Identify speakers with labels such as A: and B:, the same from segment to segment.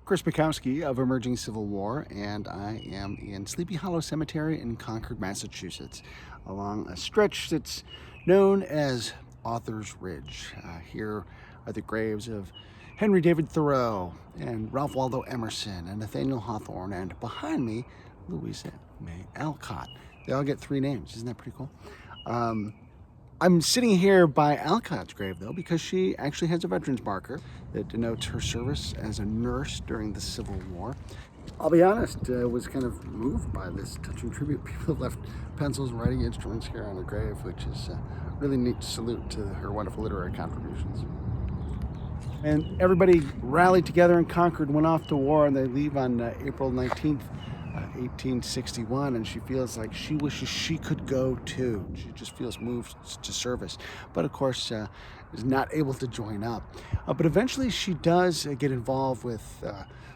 A: Chris Mackowski of Emerging Civil War, and I am in Sleepy Hollow Cemetery in Concord, Massachusetts, along a stretch that's known as Author's Ridge. Here are the graves of Henry David Thoreau and Ralph Waldo Emerson and Nathaniel Hawthorne, and behind me, Louisa May Alcott. They all get three names. Isn't that pretty cool? I'm sitting here by Alcott's grave, though, because she actually has a veterans marker that denotes her service as a nurse during the Civil War. I'll be honest, was kind of moved by this touching tribute. People have left pencils and writing instruments here on her grave, which is a really neat salute to her wonderful literary contributions. And everybody rallied together in Concord, went off to war, and they leave on April 19th. 1861, and she feels like she wishes she could go too. She just feels moved to service, but of course is not able to join up. But eventually she does get involved with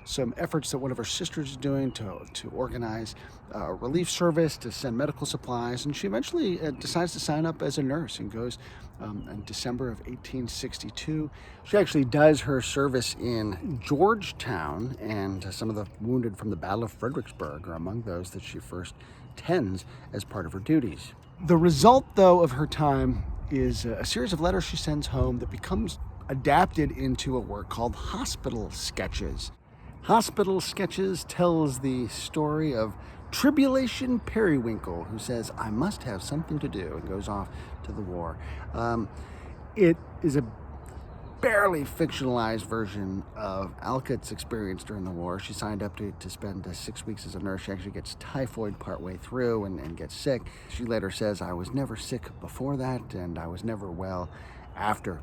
A: some efforts that one of her sisters is doing to organize a relief service, to send medical supplies, and she eventually decides to sign up as a nurse and goes in December of 1862. She actually does her service in Georgetown, and some of the wounded from the Battle of Fredericksburg are among those that she first tends as part of her duties. The result, though, of her time is a series of letters she sends home that becomes adapted into a work called Hospital Sketches. Hospital Sketches tells the story of Tribulation Periwinkle, who says, "I must have something to do," and goes off to the war. It is a barely fictionalized version of Alcott's experience during the war. She signed up to spend 6 weeks as a nurse. She actually gets typhoid partway through and gets sick. She later says, "I was never sick before that, and I was never well after."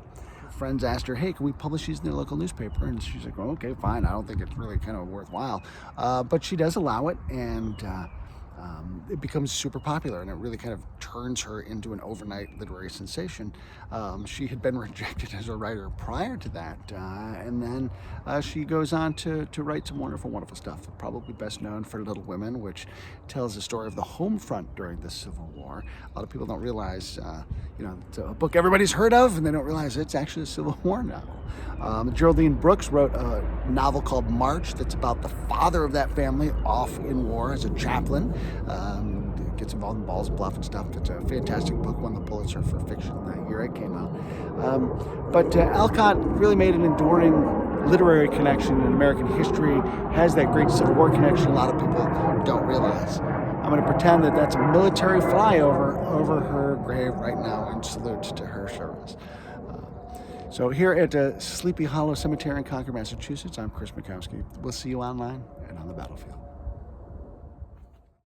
A: Friends asked her, "Hey, can we publish these in the local newspaper?" And she's like, "Oh, okay, fine. I don't think it's really kind of worthwhile." But she does allow it, and it becomes super popular, and it really kind of turns her into an overnight literary sensation. She had been rejected as a writer prior to that, and then she goes on to write some wonderful, wonderful stuff. Probably best known for Little Women, which tells the story of the home front during the Civil War. A lot of people don't realize, it's a book everybody's heard of, and they don't realize it's actually a Civil War novel. Geraldine Brooks wrote a novel called March that's about the father of that family off in war as a chaplain. Gets involved in Ball's Bluff and stuff. It's a fantastic book, won the Pulitzer for fiction that year it came out. But Alcott really made an enduring literary connection in American history, has that great Civil War connection a lot of people don't realize. I'm going to pretend that that's a military flyover over her grave right now in salute to her service. So here at Sleepy Hollow Cemetery in Concord, Massachusetts, I'm Chris Mackowski. We'll see you online and on the battlefield.